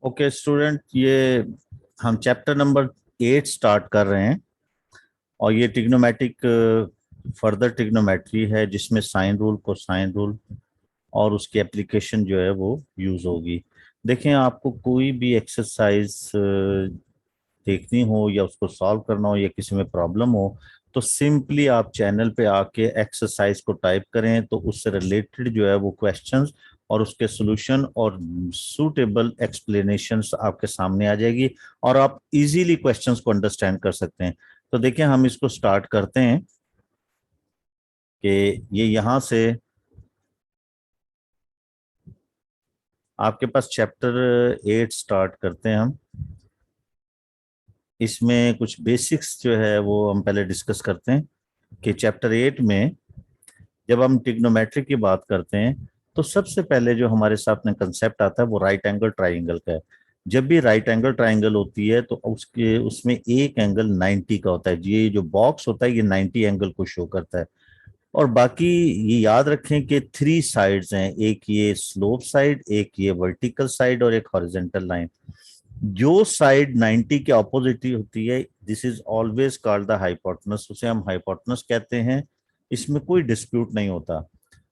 Okay student, ये हम chapter number 8 start कर रहे हैं और ये ट्रिग्नोमेट्रिक फर्दर ट्रिग्नोमेट्री है जिसमें साइन रूल कोसाइन रूल और उसकी एप्लीकेशन जो है वो यूज होगी। देखें, आपको कोई भी एक्सरसाइज देखनी हो या उसको सॉल्व करना हो या किसी में प्रॉब्लम हो तो सिंपली आप चैनल पे आके एक्सरसाइज को टाइप करें तो उससे रिलेटेड जो है वो क्वेश्चंस और उसके सॉल्यूशन और सूटेबल एक्सप्लेनेशंस आपके सामने आ जाएगी और आप इजीली क्वेश्चंस को अंडरस्टैंड कर सकते हैं। तो देखिए, हम इसको स्टार्ट करते हैं कि ये यहाँ से आपके पास चैप्टर 8 स्टार्ट करते हैं हम। इसमें कुछ बेसिक्स जो है वो हम पहले डिस्कस करते हैं कि चैप्टर 8 में जब हम ट्रिग्नोमेट्री की बात करते हैं तो सबसे पहले जो हमारे सामने कंसेप्ट आता है वो राइट एंगल ट्राइंगल का है। जब भी राइट एंगल ट्राइंगल होती है तो उसके उसमें एक एंगल 90 का होता है। ये जो बॉक्स होता है ये 90 एंगल को शो करता है। और बाकी ये याद रखें कि 3 साइड्स हैं, एक ये स्लोप साइड, एक ये वर्टिकल साइड और एक हॉरिजॉन्टल लाइन। जो साइड 90 के ऑपोजिट होती है this is always called the hypotenuse, उसे हम हाइपोटेनस कहते हैं। इसमें कोई डिस्प्यूट नहीं होता।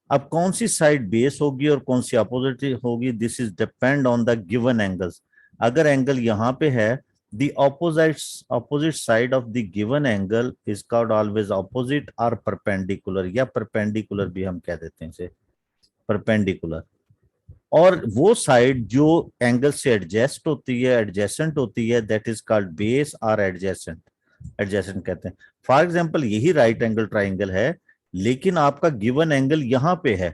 अब कौन सी साइड बेस होगी और कौन सी अपोजिट होगी, this is depend on the given angles. अगर एंगल यहाँ पे है, the opposite side of the given angle is called always opposite और परपेंडिकुलर, या परपेंडिकुलर भी हम कह देते हैं इसे, परपेंडिकुलर। और वो साइड जो एंगल से एडजेस्ट होती है, एडजेसेंट होती है, दैट इज कॉल्ड बेस और एडजेसेंट। एडजेसेंट कहते हैं। फॉर एग्जांपल यही राइट एंगल ट्राइंगल है लेकिन आपका गिवन एंगल यहां पे है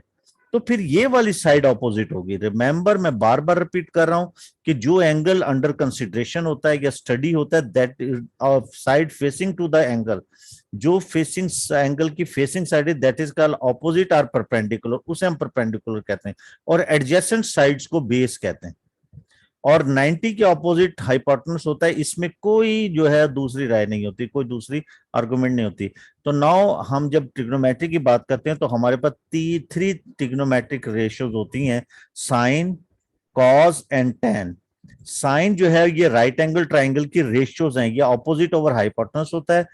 तो फिर ये वाली साइड ऑपोजिट होगी। रिमेंबर, मैं बार बार रिपीट कर रहा हूं कि जो एंगल अंडर कंसिडरेशन होता है या स्टडी होता है that side facing to the angle, जो फेसिंग एंगल की फेसिंग साइड है दैट इज कॉल्ड ऑपोजिट और परपेंडिकुलर, उसे हम परपेंडिकुलर कहते हैं। और एडजेसेंट साइड्स को बेस कहते हैं। और 90 के ऑपोजिट हाइपोटेनस होता है। इसमें कोई जो है दूसरी राय नहीं होती, कोई दूसरी आर्गुमेंट नहीं होती। तो नाउ हम जब ट्रिग्नोमेट्री की बात करते हैं तो हमारे पास 3 ट्रिग्नोमेट्रिक रेशियोज होती हैं, sine, cos and tan. Sine जो है ये राइट एंगल ट्राइंगल की रेशियोज हैं, ये ऑपोजिट ओवर हाइपोटेनस होता है।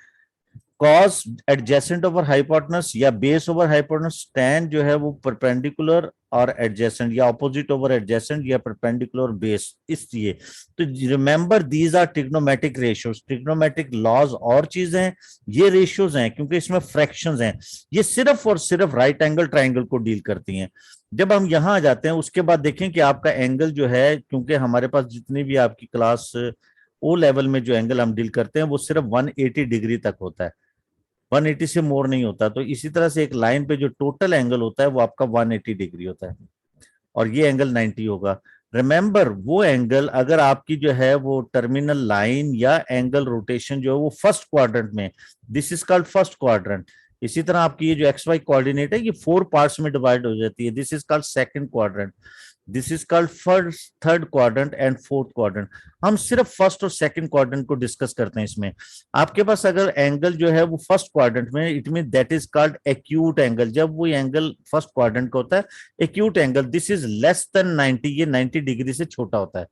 कॉस एडजेसेंट ओवर हाइपोटेनस या बेस ओवर हाइपोटेनस। टेन जो है वो परपेंडिकुलर और एडजेसेंट या ऑपोजिट ओवर एडजेसेंट या परपेंडिकुलर बेस। इसलिए तो remember these are trigonometric ratios. Trigonometric laws और चीजें हैं, ये रेशियोज हैं क्योंकि इसमें फ्रैक्शंस हैं। ये सिर्फ और सिर्फ राइट एंगल ट्राइंगल को डील करती हैं। जब हम यहां आ जाते हैं उसके बाद देखें कि आपका एंगल जो है, क्योंकि हमारे पास जितनी भी आपकी क्लास ओ लेवल में जो एंगल हम डील करते हैं वो सिर्फ 180 डिग्री तक होता है, 180 से मोर नहीं होता। तो इसी तरह से एक लाइन पे जो टोटल एंगल होता है वो आपका 180 डिग्री होता है और ये एंगल 90 होगा। रिमेंबर, वो एंगल अगर आपकी जो है वो टर्मिनल लाइन या एंगल रोटेशन जो है वो फर्स्ट क्वाड्रेंट में, this is called first quadrant. इसी तरह आपकी ये जो एक्स वाई कोऑर्डिनेट है ये 4 पार्ट्स में डिवाइड हो जाती है, this is called second quadrant. This is called first, third quadrant and fourth quadrant. हम सिर्फ फर्स्ट और सेकंड क्वाड्रेंट को डिस्कस करते हैं इसमें। आपके पास अगर एंगल जो है वो फर्स्ट क्वाड्रेंट में, it mean that is called acute angle. जब वो एंगल फर्स्ट क्वाड्रेंट का होता है acute angle, this is less than 90, ये 90 डिग्री से छोटा होता है।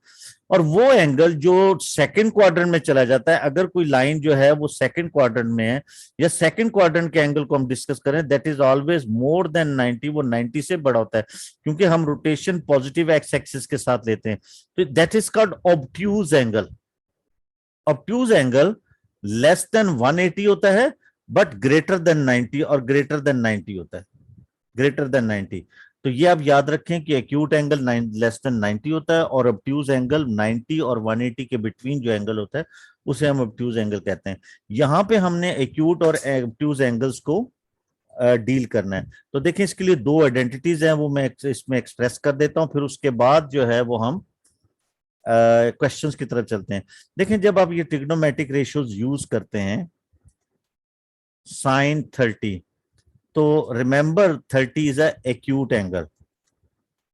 और वो एंगल जो सेकंड क्वाड्रेंट में चला जाता है, अगर कोई लाइन जो है वो सेकंड क्वाड्रेंट में है या सेकंड क्वाड्रेंट के एंगल को हम डिस्कस करें, that is always more than 90, वो 90 से बड़ा होता है क्योंकि हम रोटेशन पॉजिटिव एक्स एक्सिस के साथ लेते हैं। तो that is called obtuse angle. Obtuse angle less than 180 होता है बट ग्रेटर देन 90 और ग्रेटर देन 90 होता है, ग्रेटर देन 90। तो ये आप याद रखें कि एक्यूट एंगल लेस देन 90 होता है और ऑब्ट्यूज एंगल 90 और 180 के बिटवीन जो एंगल होता है उसे हम ऑब्ट्यूज एंगल कहते हैं। यहां पे हमने एक्यूट और ऑब्ट्यूज एंगल्स को डील करना है। तो देखिए, इसके लिए 2 आइडेंटिटीज हैं, वो मैं इसमें एक्सप्रेस कर देता हूं, फिर उसके बाद जो है वो हम क्वेश्चंस की तरफ चलते हैं। देखें, जब आप ये ट्रिग्नोमेट्रिक रेशियोज यूज करते हैं, साइन 30, तो remember 30 is a acute angle.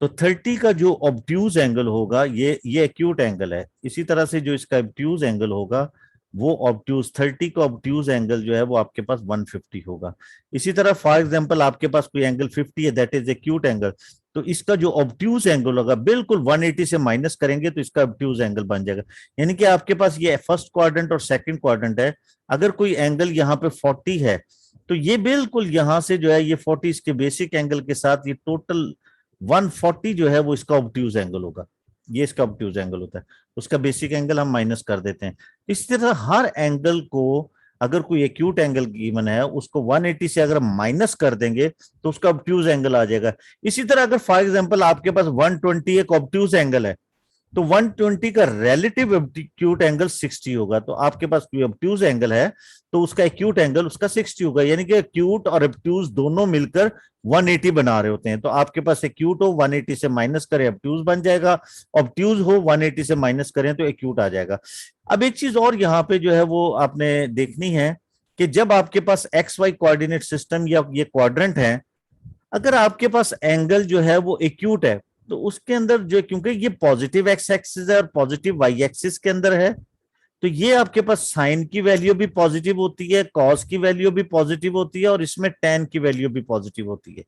तो 30 का जो ऑब्ट्यूज एंगल होगा ये एक्यूट एंगल है। इसी तरह से जो इसका ऑब्ट्यूज एंगल होगा वो ऑब्ट्यूज 30 का ऑब्ट्यूज एंगल जो है वो आपके पास 150 होगा। इसी तरह फॉर एग्जांपल आपके पास कोई एंगल 50 है, दैट इज एक्यूट एंगल, तो इसका जो ऑब्ट्यूज एंगल होगा बिल्कुल 180 से माइनस करेंगे तो इसका ऑब्ट्यूज एंगल बन जाएगा। यानी कि आपके पास ये फर्स्ट क्वाड्रेंट और सेकंड क्वाड्रेंट है, अगर कोई एंगल यहाँ पे 40 है तो ये बिल्कुल यहां से जो है ये 40 इसके बेसिक एंगल के साथ ये टोटल 140 जो है वो इसका ऑब्ट्यूज एंगल होगा, ये इसका ऑब्ट्यूज एंगल होता है, उसका बेसिक एंगल हम माइनस कर देते हैं। इस तरह हर एंगल को अगर कोई एक्यूट एंगल गिवन है उसको 180 से अगर हम माइनस कर देंगे तो उसका ऑब्ट्यूज एंगल आ जाएगा। इसी तरह अगर फॉर एग्जांपल आपके पास 120 एक ऑब्ट्यूज एंगल है तो 120 का रिलेटिव एक्यूट एंगल 60 होगा, तो आपके पास कोई ऑब्ट्यूज एंगल है तो उसका एक्यूट एंगल उसका 60 होगा, यानी कि एक्यूट और ऑब्ट्यूज दोनों मिलकर 180 बना रहे होते हैं। तो आपके पास एक्यूट हो 180 से माइनस करें ऑब्ट्यूज बन जाएगा, ऑब्ट्यूज हो 180 से माइनस करें तो एक्यूट आ जाएगा। अब एक चीज और यहाँ पे जो है वो आपने देखनी है कि जब आपके पास एक्स वाई कोऑर्डिनेट सिस्टम या ये क्वाड्रेंट है, अगर आपके पास एंगल जो है वो एक्यूट है तो उसके अंदर जो, क्योंकि ये पॉजिटिव एक्स एक्सिस है और पॉजिटिव वाई एक्सिस के अंदर है, तो ये आपके पास साइन की वैल्यू भी पॉजिटिव होती है, कॉस की वैल्यू भी पॉजिटिव होती है और इसमें टेन की वैल्यू भी पॉजिटिव होती है।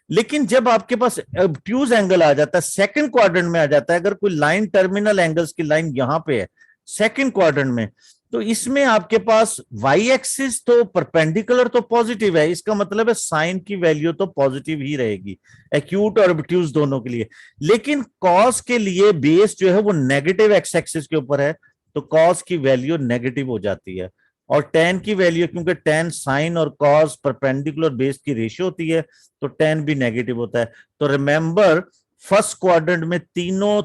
लेकिन जब आपके पास ऑब्ट्यूज एंगल आ जाता है, सेकंड क्वाड्रेंट में आ जाता है, अगर कोई लाइन टर्मिनल एंगल्स की लाइन यहां पे है सेकंड क्वाड्रेंट में, तो इसमें आपके पास वाई एक्सिस तो परपेंडिकुलर तो पॉजिटिव है, इसका मतलब है साइन की वैल्यू तो पॉजिटिव ही रहेगी एक्यूट और ऑब्ट्यूज दोनों के लिए। लेकिन कॉस के लिए बेस जो है वो नेगेटिव एक्स एक्सिस के ऊपर है तो कॉस की वैल्यू नेगेटिव हो जाती है, और टेन की वैल्यू, क्योंकि टेन साइन और कॉस परपेंडिकुलर बेस की रेशियो होती है तो टेन भी नेगेटिव होता है। तो रिमेंबर फर्स्ट क्वाड्रेंट में तीनों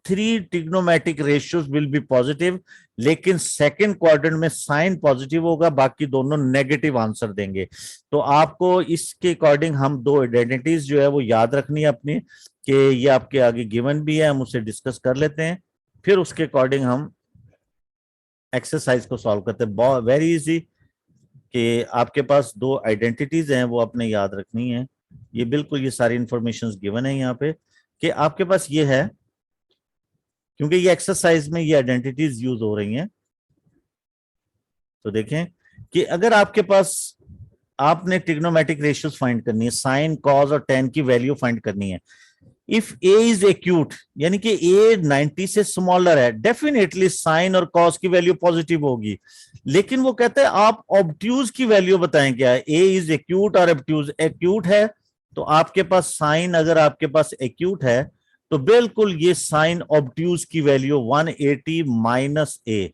three trigonometric ratios will be positive, लेकिन सेकंड क्वाड्रेंट में साइन पॉजिटिव होगा, बाकी दोनों नेगेटिव आंसर देंगे। तो आपको इसके अकॉर्डिंग हम दो आइडेंटिटीज जो है वो याद रखनी है अपनी, कि ये आपके आगे गिवन भी है, हम उसे डिस्कस कर लेते हैं, फिर उसके अकॉर्डिंग हम एक्सरसाइज को सॉल्व करते हैं। वेरी इजी, कि आपके पास दो आइडेंटिटीज हैं वो आपने याद रखनी है। ये बिल्कुल ये सारी इंफॉर्मेशन गिवन है यहाँ पे कि आपके पास ये है, क्योंकि ये एक्सरसाइज में ये आइडेंटिटीज यूज हो रही हैं। तो देखें कि अगर आपके पास आपने ट्रिग्नोमेट्रिक रेशियोज फाइंड करनी है, साइन कॉस और टेन की वैल्यू फाइंड करनी है। इफ ए इज एक्यूट, यानी कि ए 90 से स्मॉलर है, डेफिनेटली साइन और कॉस की वैल्यू पॉजिटिव होगी। लेकिन वो कहते हैं आप ऑब्ट्यूज की वैल्यू बताएं क्या है, ए इज एक्यूट और ऑब्ट्यूज एक्यूट है तो आपके पास साइन, अगर आपके पास एक्यूट है तो बिल्कुल ये साइन ऑब्ट्यूज की value 180 minus A.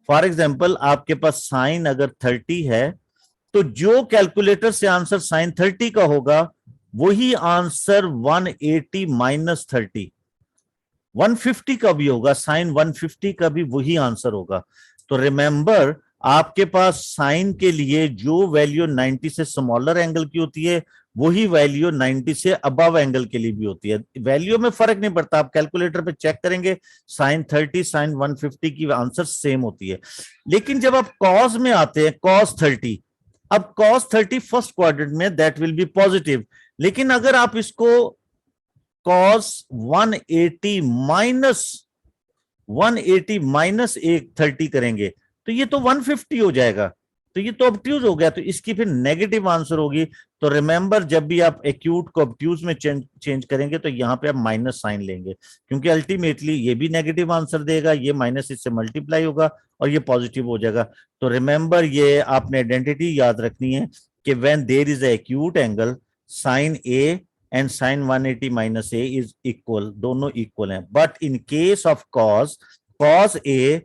For example आपके पास साइन अगर 30 है तो जो कैलकुलेटर से आंसर साइन 30 का होगा वही आंसर 180 माइनस 30 150 का भी होगा, साइन 150 का भी वही आंसर होगा। तो रिमेंबर आपके पास साइन के लिए जो वैल्यू 90 से स्मॉलर एंगल की होती है वही वैल्यू 90 से अबव एंगल के लिए भी होती है। वैल्यू में फर्क नहीं पड़ता, आप कैलकुलेटर पे चेक करेंगे साइन 30 साइन 150 की आंसर सेम होती है। लेकिन जब आप कॉस में आते हैं, कॉस 30, अब कॉस 30 फर्स्ट क्वाड्रेंट में दैट विल बी पॉजिटिव, लेकिन अगर आप इसको कॉस 180 माइनस 30 करेंगे तो ये तो 150 हो जाएगा, तो ये तो ऑब्ट्यूज हो गया, तो इसकी फिर नेगेटिव आंसर होगी। तो रिमेंबर जब भी आप एक्यूट को ऑब्ट्यूज में चेंज करेंगे तो यहां पे आप माइनस साइन लेंगे, क्योंकि अल्टीमेटली ये भी नेगेटिव आंसर देगा, ये माइनस इससे मल्टीप्लाई होगा और ये पॉजिटिव हो जाएगा। तो रिमेंबर ये आपने आइडेंटिटी याद रखनी है कि when there is a acute angle sine A and sine 180 minus A is equal, दोनों इक्वल हैं। But in case of cos, cos A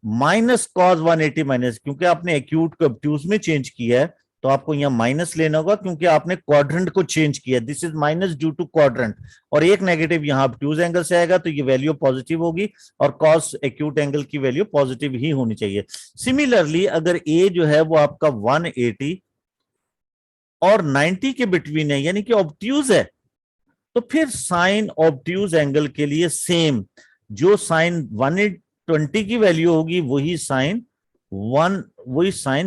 minus cos 180 minus, क्योंकि आपने एक्यूट को ऑब्ट्यूज में चेंज किया है तो आपको यहाँ माइनस लेना होगा, क्योंकि आपने क्वाड्रेंट को चेंज किया, this is minus due to quadrant, और एक नेगेटिव यहाँ ऑब्ट्यूज एंगल से आएगा तो ये वैल्यू पॉजिटिव होगी और कॉस एक्यूट एंगल की वैल्यू पॉजिटिव ही होनी चाहिए। सिमिलरली अगर ए जो है वो आपका 180 और 90 के बिटवीन है, यानी कि ऑब्ट्यूज है, तो फिर साइन ऑब्ट्यूज एंगल के लिए सेम, जो साइन 120 की वैल्यू होगी वही साइन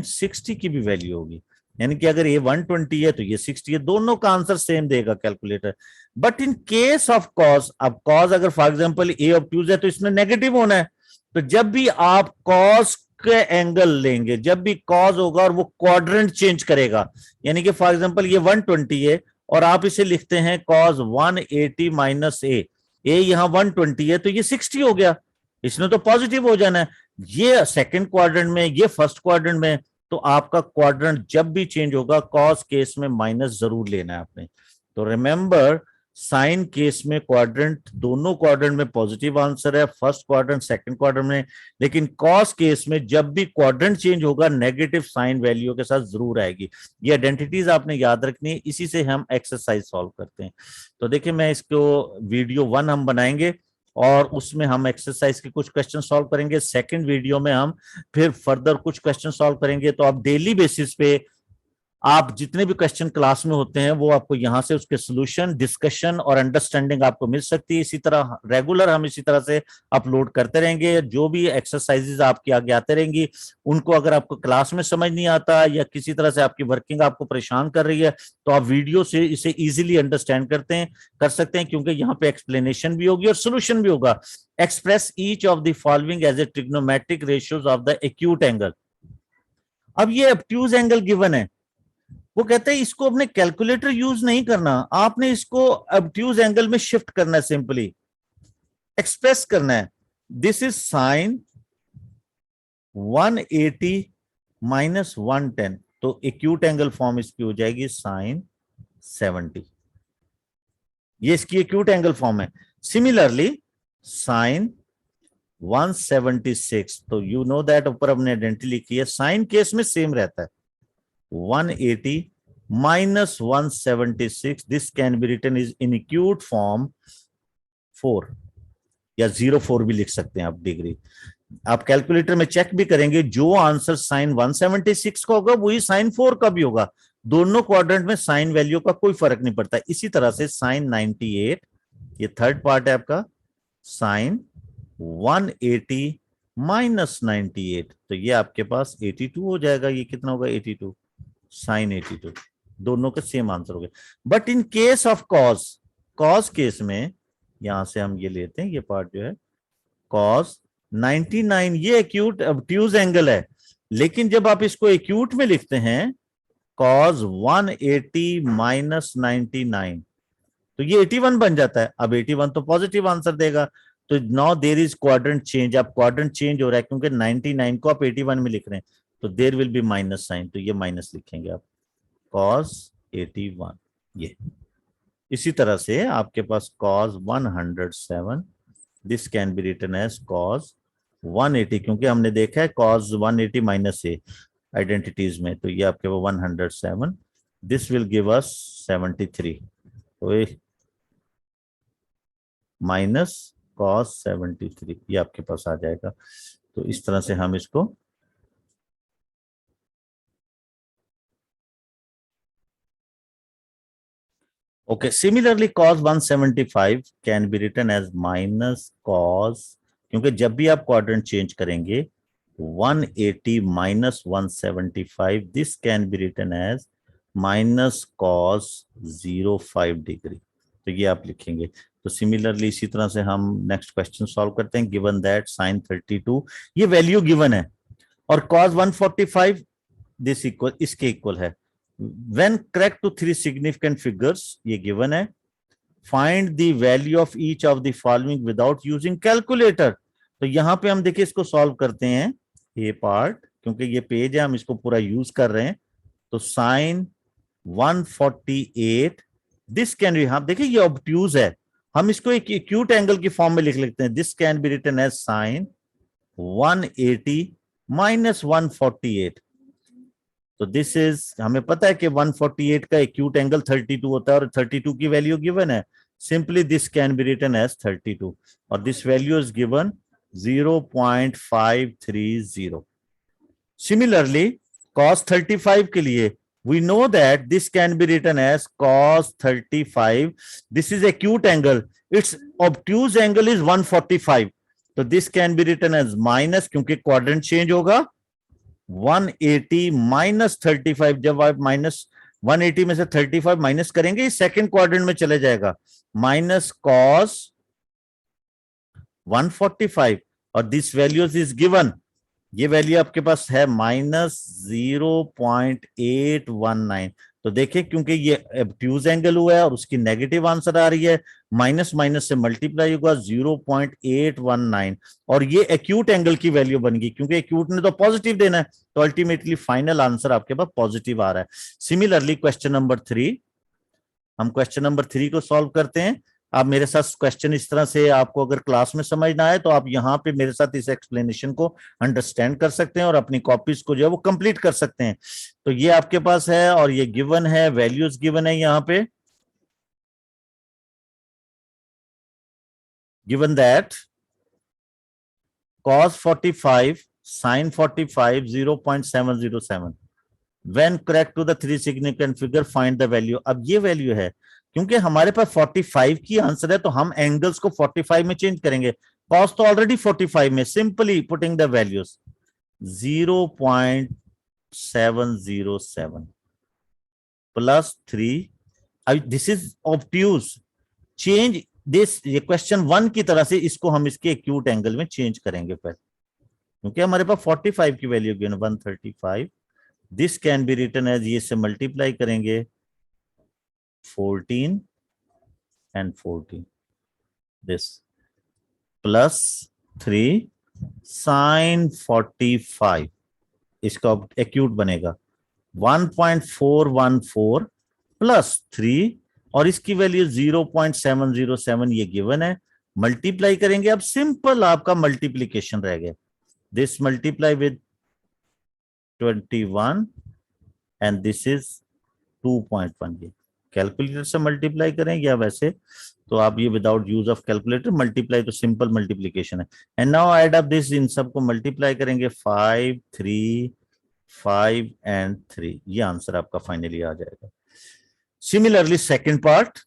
60 की भी वैल्यू होगी। यानी कि अगर ये 120 है तो ये 60 है, दोनों का आंसर सेम देगा calculator. But in case of cos, अब कॉस अगर फॉर एग्जांपल ए ऑब्ट्यूज है तो इसमें नेगेटिव होना है, तो जब भी आप कॉस एंगल लेंगे जब भी कॉज होगा और वो क्वाड्रेंट चेंज करेगा, यानी कि फॉर एग्जांपल ये 120 है और आप इसे लिखते हैं कॉज 180 माइनस ए यहाँ 120 है तो ये 60 हो गया, इसने तो पॉजिटिव हो जाना है। ये सेकंड क्वाड्रेंट में, ये फर्स्ट क्वाड्रेंट में, तो आपका क्वाड्रेंट जब भी चेंज होगा कॉस केस में माइनस जरूर लेना है आपने। तो रिमेंबर, साइन केस में क्वाड्रेंट, दोनों क्वाड्रेंट में पॉजिटिव आंसर है, फर्स्ट क्वाड्रेंट सेकंड क्वाड्रेंट में, लेकिन कॉस केस में जब भी क्वाड्रेंट चेंज होगा नेगेटिव साइन वैल्यू के साथ जरूर आएगी। ये आइडेंटिटीज आपने याद रखनी है, इसी से हम एक्सरसाइज सॉल्व करते हैं। तो देखिए मैं इसको वीडियो 1 हम बनाएंगे और उसमें हम एक्सरसाइज के कुछ क्वेश्चन सॉल्व करेंगे। सेकंड वीडियो में हम फिर फर्दर कुछ क्वेश्चन सॉल्व करेंगे। तो आप डेली बेसिस पे आप जितने भी क्वेश्चन क्लास में होते हैं वो आपको यहाँ से उसके सॉल्यूशन, डिस्कशन और अंडरस्टैंडिंग आपको मिल सकती है। इसी तरह रेगुलर हम इसी तरह से अपलोड करते रहेंगे। जो भी एक्सरसाइजेज आपके आगे आते रहेंगी उनको अगर आपको क्लास में समझ नहीं आता या किसी तरह से आपकी वर्किंग आपको परेशान कर रही है तो आप वीडियो से इसे इजीली अंडरस्टैंड कर सकते हैं, क्योंकि यहाँ पे एक्सप्लेनेशन भी होगी और सोल्यूशन भी होगा। Express each of the following as a trigonometric ratios of the acute angle. अब ये ऑब्ट्यूज एंगल गिवन है, वो कहते हैं इसको अपने कैलकुलेटर यूज नहीं करना, आपने इसको ऑब्ट्यूज एंगल में शिफ्ट करना है, सिंपली एक्सप्रेस करना है। दिस इज साइन 180 माइनस 110, तो एक्यूट एंगल फॉर्म इसकी हो जाएगी साइन 70, ये इसकी एक्यूट एंगल फॉर्म है। सिमिलरली साइन 176, तो यू नो दैट ऊपर हमने आइडेंटिटी लिखी है, साइन केस में सेम रहता है 180 minus 176, this can be written is in acute form 4 या 04 भी लिख सकते हैं आप डिग्री। आप कैलकुलेटर में चेक भी करेंगे, जो आंसर साइन 176 का होगा वही साइन 4 का भी होगा। दोनों क्वाड्रेंट में साइन वैल्यू का कोई फर्क नहीं पड़ता। इसी तरह से साइन 98, ये थर्ड पार्ट है आपका, साइन 180 माइनस 98, तो ये आपके पास 82 हो जाएगा। ये कितना होगा 82, साइन 82, दोनों के सेम आंसर हो गए। But in case of cos, cos case में यहां से हम ये लेते हैं, ये पार्ट जो है कॉस 99, ये एक्यूट ऑब्ट्यूज एंगल है, लेकिन जब आप इसको एक्यूट में लिखते हैं कॉस 180 माइनस 99, तो ये 81 बन जाता है। अब 81 तो पॉजिटिव आंसर देगा, तो now there is quadrant change. अब क्वाड्रेंट चेंज हो रहा है क्योंकि 99 को आप 81 में लिख रहे हैं, तो there will be minus sign, तो ये माइनस लिखेंगे आप, cos 81। ये इसी तरह से आपके पास cos 107, this can be written as cos 180, क्योंकि हमने देखा है cos 180 माइनस ए आइडेंटिटीज में, तो ये आपके पास 107, दिस विल गिव अस 73, तो माइनस cos 73 ये आपके पास आ जाएगा। तो इस तरह से हम इसको okay, similarly cos 175 can be written as minus cos, क्योंकि जब भी आप क्वाड्रेंट चेंज करेंगे 180 minus 175, this can be written as minus cos 05 degree, तो ये आप लिखेंगे। तो सिमिलरली इसी तरह से हम नेक्स्ट क्वेश्चन सॉल्व करते हैं। गिवन दैट साइन 32, ये वैल्यू गिवन है, और cos 145 दिस इक्वल, इसके इक्वल है। When correct to 3 significant figures, ये given है, find the value of each of the following without using calculator। तो यहां पे हम देखिए इसको सॉल्व करते हैं, ये पार्ट, क्योंकि ये पेज है हम इसको पूरा यूज कर रहे हैं। तो साइन 148, दिस कैन बी, हाँ देखिए ये ऑब्ट्यूज है, हम इसको एक एक्यूट एंगल की फॉर्म में लिख लेते हैं। This can be written as sine 180 minus 148, तो दिस इज, हमें पता है कि 148 का एक्यूट एंगल 32 होता है और 32 की वैल्यू गिवन है, simply this can be written as 32, और this value is given 0.530। Similarly cos 35 के लिए we know that this can be written as cos 35, this is acute angle, its obtuse angle is 145, तो this can be written as minus, क्योंकि quadrant change होगा 180 minus 35, जब आप minus 180 में से 35 minus करेंगे सेकंड क्वाड्रेंट में चले जाएगा, माइनस कॉस 145, और दिस वैल्यूज इज गिवन ये वैल्यू आपके पास है -0.819। तो देखिए क्योंकि ये ऑब्ट्यूज एंगल हुआ है और उसकी नेगेटिव आंसर आ रही है, माइनस माइनस से मल्टीप्लाई होगा 0.819, और ये एक्यूट एंगल की वैल्यू बन गई क्योंकि एक्यूट ने तो पॉजिटिव देना है, तो अल्टीमेटली फाइनल आंसर आपके पास पॉजिटिव आ रहा है। सिमिलरली क्वेश्चन नंबर 3, हम क्वेश्चन नंबर 3 को सॉल्व करते हैं। आप मेरे साथ क्वेश्चन इस तरह से, आपको अगर क्लास में समझ ना आए तो आप यहाँ पे मेरे साथ इस एक्सप्लेनेशन को अंडरस्टैंड कर सकते हैं और अपनी कॉपीज को जो है वो कंप्लीट कर सकते हैं। तो ये आपके पास है और ये गिवन है, वैल्यूज गिवन है यहाँ पे, given that cos 45 sin 45 0.707, when correct to the three significant figure find the value। अब ये वैल्यू है क्योंकि हमारे पास 45 की आंसर है तो हम एंगल्स को 45 में चेंज करेंगे। cos तो ऑलरेडी 45 में, simply putting the values 0.707 plus 3। अब this is obtuse, change this, ये क्वेश्चन 1 की तरह से इसको हम इसके एक्यूट एंगल में चेंज करेंगे पहले, क्योंकि हमारे पास 45 की value given 135। This can be written as, ये से मल्टीप्लाई करेंगे 14 एंड 14, दिस प्लस 3 साइन 45, इसका एक्यूट बनेगा 1.414 प्लस 3, और इसकी वैल्यू 0.707 ये गिवन है, मल्टीप्लाई करेंगे। अब सिंपल आपका मल्टीप्लीकेशन रह गया, this multiply with 21 and this is 2.1। ये कैलकुलेटर से मल्टीप्लाई करें या वैसे तो आप ये without use of calculator, multiply तो सिंपल मल्टीप्लीकेशन है। And now add up this, इन सबको मल्टीप्लाई करेंगे 5 3 5 एंड 3, ये आंसर आपका फाइनली आ जाएगा। Similarly second part,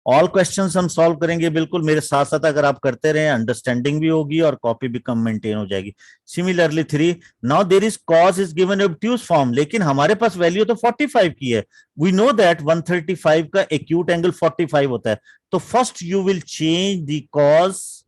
all questions हम सॉल्व करेंगे, बिल्कुल मेरे साथ साथ अगर आप करते रहे अंडरस्टैंडिंग भी होगी और कॉपी भी कम मेंटेन हो जाएगी। Similarly 3, now there is cos is given obtuse form, लेकिन हमारे पास वैल्यू तो 45 की है। वी नो दैट 135 का एक्यूट एंगल 45 होता है, तो first you will change the cos,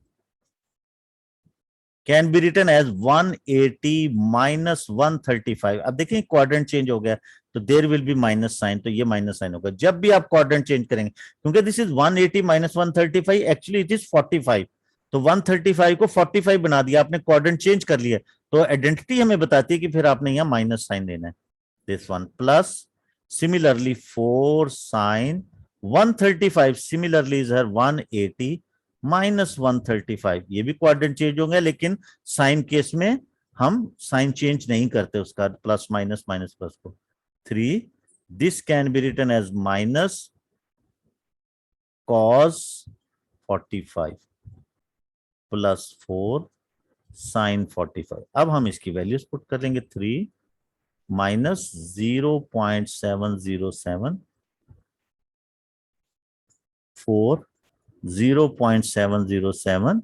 can be written as 180 minus 135। अब देखिए क्वाड्रेंट चेंज हो गया तो there will be minus sign, तो ये माइनस साइन होगा जब भी आप क्वाड्रेंट चेंज करेंगे, क्योंकि this is 180 minus 135, actually it is 45, तो 135 को 45 बना दिया आपने, क्वाड्रेंट चेंज कर लिया, तो आइडेंटिटी हमें बताती है कि फिर आपने यहाँ माइनस साइन देना है, this one plus similarly 4 sine 135, similarly is हर 180 माइनस 135, ये भी क्वाड्रेंट चेंज होंगे, लेकिन साइन केस में हम साइन चेंज नहीं करते उसका, प्लस माइनस माइनस प्लस को 3, this can be written as minus cos 45 plus 4 sine 45। अब हम इसकी वैल्यूज पुट कर लेंगे, 3 माइनस 0.707 4 0.707,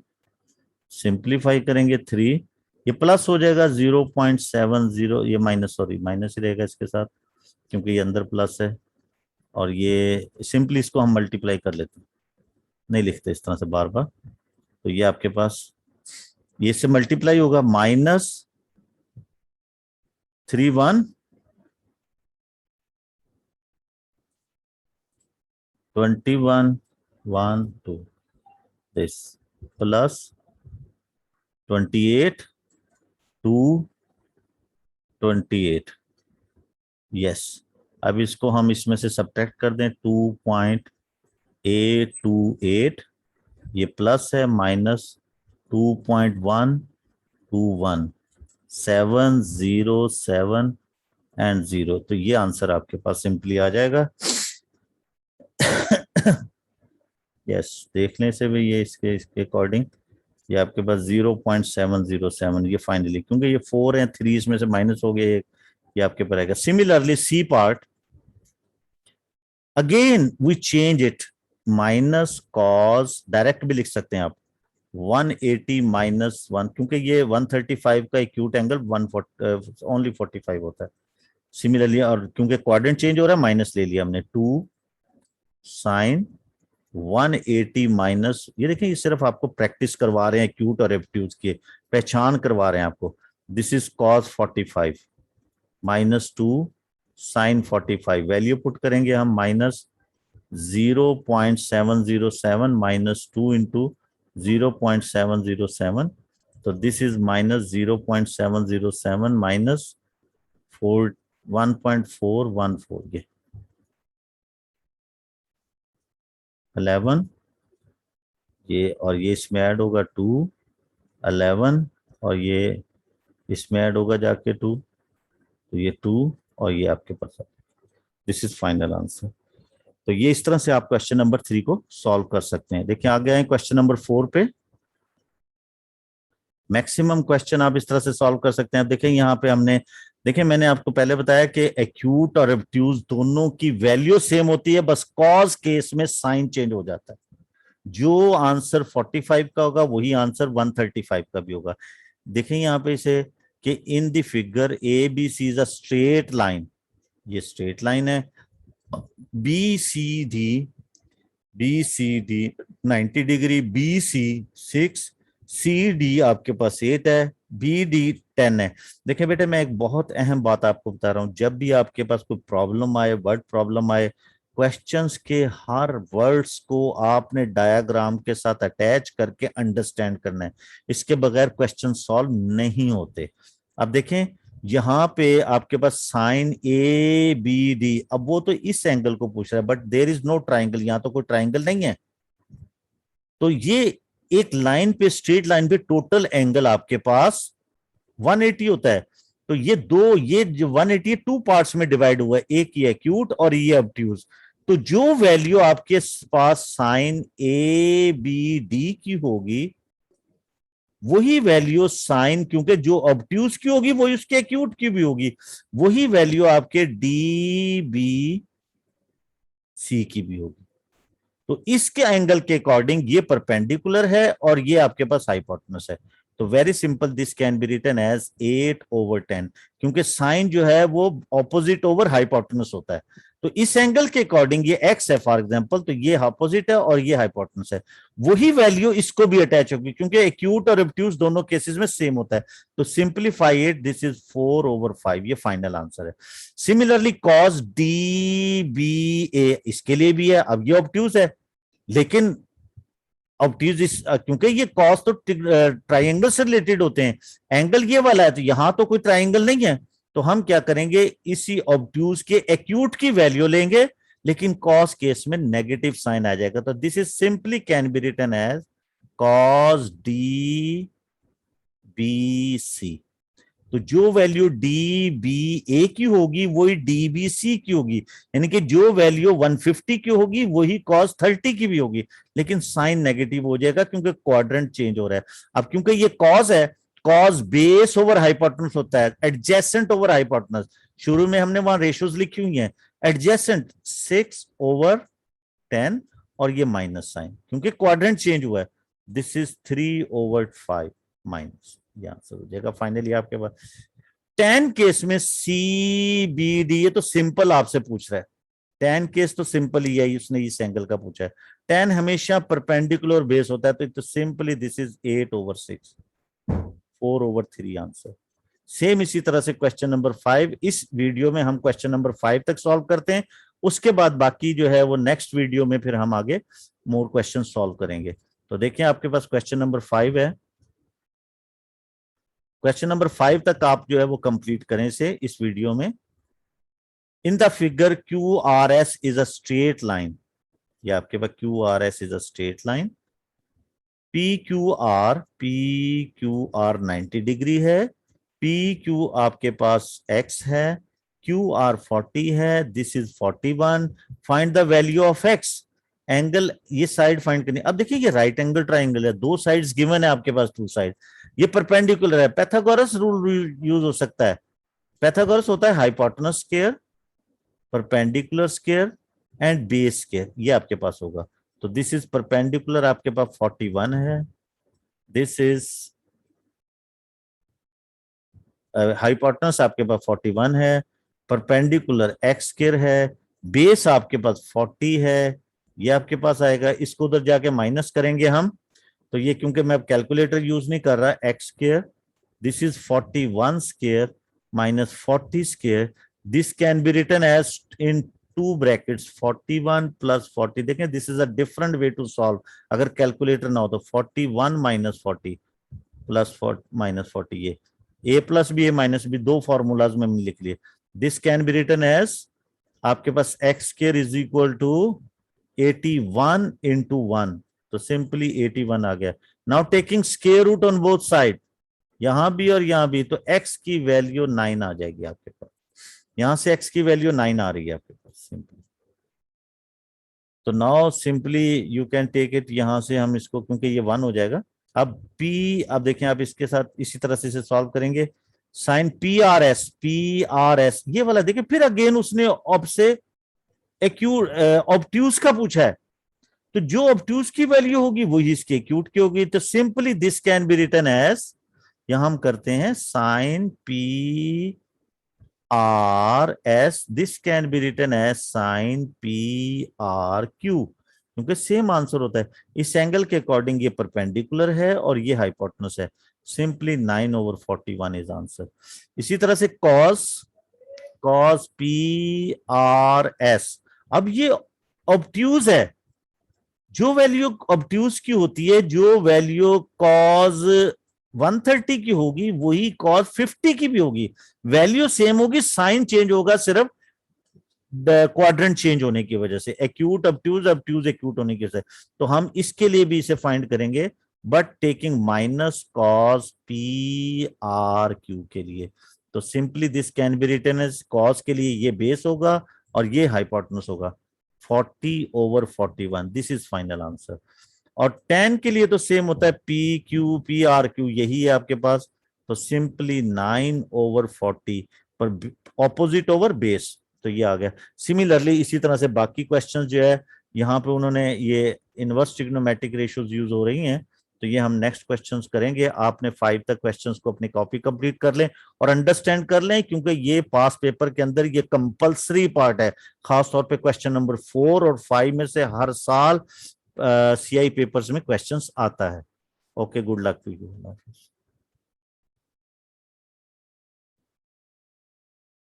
सिंप्लीफाई करेंगे 3, ये प्लस हो जाएगा 0.70, ये माइनस, सॉरी माइनस ही रहेगा इसके साथ क्योंकि ये अंदर प्लस है, और ये सिंपली इसको हम मल्टीप्लाई कर लेते हैं, नहीं लिखते इस तरह से बार बार, तो ये आपके पास ये से मल्टीप्लाई होगा माइनस 31 21 1 2, दिस प्लस 28 2 28, यस। अब इसको हम इसमें से सब्ट्रैक्ट कर दें, 2.828, ये प्लस है, माइनस 2.121 707 एंड 0, तो ये आंसर आपके पास सिंपली आ जाएगा। यस, देखने से भी ये इसके अकॉर्डिंग ये आपके पास 0.707, ये फाइनली, क्योंकि ये 4 है 3 इसमें से माइनस हो गया, ये आपके पर आएगा। Similarly C part, again we change it, minus cos, direct भी लिख सकते हैं आप 180 माइनस 1, क्योंकि ये 135 का एक्यूट एंगल 140 ओनली 45 होता है। सिमिलरली, और क्योंकि क्वाड्रेंट चेंज हो रहा है माइनस ले लिया हमने, 2 साइन 180 माइनस, ये देखिए ये सिर्फ आपको प्रैक्टिस करवा रहे हैं एक्यूट और एब्ट्यूज के, पहचान करवा रहे हैं आपको। This is cos 45 minus 2 sine 45, value put करेंगे हम माइनस 0.707 माइनस 2 इंटू 0.707, तो दिस इज माइनस 0.707 माइनस 1.414, ये 11, ये और ये इसमें ऐड होगा 2, 11 और ये इसमें ऐड होगा जाके 2, तो ये 2 और ये आपके पास, दिस इज फाइनल आंसर। तो ये इस तरह से आप क्वेश्चन नंबर 3 को सॉल्व कर सकते हैं। देखिए आगे आए क्वेश्चन नंबर 4 पे। मैक्सिमम क्वेश्चन आप इस तरह से सॉल्व कर सकते हैं। देखें यहाँ पे हमने, देखिए मैंने आपको पहले बताया कि एक्यूट और ऑब्ट्यूज दोनों की वैल्यू सेम होती है, बस कॉज केस में साइन चेंज हो जाता है। जो आंसर 45 का होगा वही आंसर 135 का भी होगा। देखें यहाँ पे इसे कि in the figure A B C is a straight line, ये स्ट्रेट लाइन है। B C D 90 degree, B C 6, C D आपके पास 8 है, बी डी 10 है। देखिए बेटे मैं एक बहुत अहम बात आपको बता रहा हूं, जब भी आपके पास कोई प्रॉब्लम आए, वर्ड प्रॉब्लम आए, क्वेश्चंस के हर वर्ड्स को आपने डायग्राम के साथ अटैच करके अंडरस्टैंड करना है, इसके बगैर क्वेश्चन सॉल्व नहीं होते। अब देखें यहाँ पे आपके पास साइन ए बी डी, अब वो तो इस एंगल को पूछ रहा है, but there is no triangle, यहाँ तो कोई ट्राइंगल नहीं है। तो ये एक लाइन पे, स्ट्रेट लाइन पे टोटल एंगल आपके पास 180 होता है। तो ये दो, ये 180 टू पार्ट्स में डिवाइड हुआ है, एक ये एक्यूट और ये ऑब्ट्यूज। तो जो वैल्यू आपके पास साइन ए बी डी की होगी वही वैल्यू साइन, क्योंकि जो ऑब्ट्यूज की होगी वही उसके एक्यूट की भी होगी, वही वैल्यू आपके डी बी सी की भी होगी। तो इसके एंगल के अकॉर्डिंग ये परपेंडिकुलर है और ये आपके पास हाइपोटेनस है। तो very simple, this can be written as 8/10, क्योंकि साइन जो है वो ऑपोजिट ओवर हाइपोटेनस होता है। तो इस एंगल के अकॉर्डिंग ये एक्स है फॉर एग्जांपल, तो ये ऑपोजिट है और ये हाइपोटेनस है, वही वैल्यू इसको भी अटैच होगी, क्योंकि एक्यूट और ऑब्ट्यूज दोनों केसेस में सेम होता है। तो सिंप्लीफाई इट, दिस इज 4/5, ये फाइनल आंसर है। सिमिलरली कॉस डी बी ए इसके लिए भी है। अब ये ऑब्ट्यूज है लेकिन ऑब्ट्यूज क्योंकि ये कॉस तो ट्राइंगल से रिलेटेड होते हैं, एंगल ये वाला है, तो यहां तो कोई ट्राइंगल नहीं है। तो हम क्या करेंगे, इसी ऑब्ट्यूज के एक्यूट की वैल्यू लेंगे, लेकिन कॉस केस में नेगेटिव साइन आ जाएगा। तो this is simply can be written as cos D B C. तो जो वैल्यू डी बी ए की होगी वही डी बी सी की होगी, यानी कि जो वैल्यू 150 की होगी वही कॉस 30 की भी होगी, लेकिन साइन नेगेटिव हो जाएगा क्योंकि क्वाड्रेंट चेंज हो रहा है। अब क्योंकि ये कॉस है, कॉस बेस ओवर हाइपोटेनस होता है, एडजेसेंट ओवर हाइपोटेनस। शुरू में हमने वहां रेशियोज लिखी हुई हैं, एडजेसेंट 6/10 और ये माइनस साइन, क्योंकि क्वाड्रेंट चेंज हुआ है। दिस इज 3/5 माइनस, ये आंसर हो जाएगा फाइनली आपके पास। 10 केस में सी बी डी, ये तो सिंपल आपसे पूछ रहा है, 10 केस तो सिंपल ही है, उसने इस एंगल का पूछा है। 10 हमेशा परपेंडिकुलर बेस होता है, तो simply this is 8/6, 4/3 answer. Same इसी तरह से क्वेश्चन नंबर 5, इस वीडियो में हम क्वेश्चन नंबर 5 तक सॉल्व करते हैं, उसके बाद बाकी जो है वो नेक्स्ट वीडियो में फिर हम आगे मोर क्वेश्चन सॉल्व करेंगे। तो देखिए आपके पास क्वेश्चन नंबर 5 है, क्वेश्चन नंबर 5 तक आप जो है वो कंप्लीट करें इसे इस वीडियो में। In the figure Q R S is a straight line, ये आपके पास Q R S is a straight line, P Q R 90 degree है, पी क्यू आपके पास एक्स है, क्यू आर 40 है, this is 41, find the value of X. Angle, ये side find करनी। अब देखिए ये राइट एंगल ट्राइंगल है, दो साइड्स गिवन है आपके पास, टू साइड, ये परपेंडिकुलर है, पैथागोरस रूल यूज हो सकता है। पैथागोरस होता है hypotenuse square, perpendicular square and base square, ये आपके पास होगा। तो दिस इज परपेंडिकुलर आपके पास 41 है, दिस इज हाइपोटेनस आपके पास 41 है, परपेंडिकुलर एक्स स्क्वायर है, बेस आपके पास 40 है, ये आपके पास आएगा, इसको उधर जाके माइनस करेंगे हम, तो ये क्योंकि मैं अब कैलकुलेटर यूज नहीं कर रहा, X square this is 41 square minus 40 square, this can be written as in two brackets 41 plus 40। देखें this is a different way to solve, अगर कैलकुलेटर ना हो तो 41 माइनस 40 प्लस माइनस 40, ये A plus B A minus B दो formulas में लिख लिए। This can be written as आपके पास X square is equal to 81 into 1, तो सिंपली 81 आ गया। Now taking square root on both side, यहां भी और यहां भी, तो x की वैल्यू 9 आ जाएगी आपके पास, यहां से x की वैल्यू 9 आ रही है आपके पास सिंपली। तो now simply you can take it, यहां से हम इसको क्योंकि ये 1 हो जाएगा। अब p, अब देखें आप इसके साथ इसी तरह से इसे सॉल्व करेंगे, साइन पी आर एस ये वाला देखिए, फिर अगेन उसने ऑब से एक्यूट ऑब्ट्यूज का पूछा है, तो जो ऑब्ट्यूज की वैल्यू होगी वही इसकी एक्यूट की होगी, तो simply this can be written as, यहां हम करते हैं sine P R S, this can be written as sine P R Q, क्योंकि सेम आंसर होता है, इस एंगल के अकॉर्डिंग ये परपेंडिकुलर है और ये हाइपोटेनस है, सिंपली 9/41 इज आंसर। इसी तरह से कॉस पी आर एस, अब ये ऑब्ट्यूज है, जो वैल्यू ऑब्ट्यूज की होती है, जो वैल्यू कॉस 130 की होगी वही कॉस 50 की भी होगी, वैल्यू सेम होगी, साइन चेंज होगा सिर्फ क्वाड्रेंट चेंज होने की वजह से, एक्यूट ऑब्ट्यूज ऑब्ट्यूज एक्यूट होने की वजह से। तो हम इसके लिए भी इसे फाइंड करेंगे, but taking minus cos P R Q के लिए, तो simply this can be written as, cos के लिए ये बेस होगा और ये हाइपोटेनस होगा, 40/41, दिस इज फाइनल आंसर। और tan के लिए तो सेम होता है, पी आर क्यू यही है आपके पास, तो सिंपली 9/40 पर ऑपोजिट ओवर बेस, तो ये आ गया। सिमिलरली इसी तरह से बाकी क्वेश्चंस जो है, यहाँ पे उन्होंने ये इनवर्स ट्रिग्नोमेट्रिक रेशियोज यूज हो रही हैं, तो ये हम नेक्स्ट क्वेश्चंस करेंगे। आपने 5 तक क्वेश्चंस को अपनी कॉपी कंप्लीट कर लें और अंडरस्टैंड कर लें, क्योंकि ये पास पेपर के अंदर ये कंपल्सरी पार्ट है, खासतौर पे क्वेश्चन नंबर 4 और 5 में से हर साल सीआई पेपर्स में क्वेश्चंस आता है। Okay, good luck to you.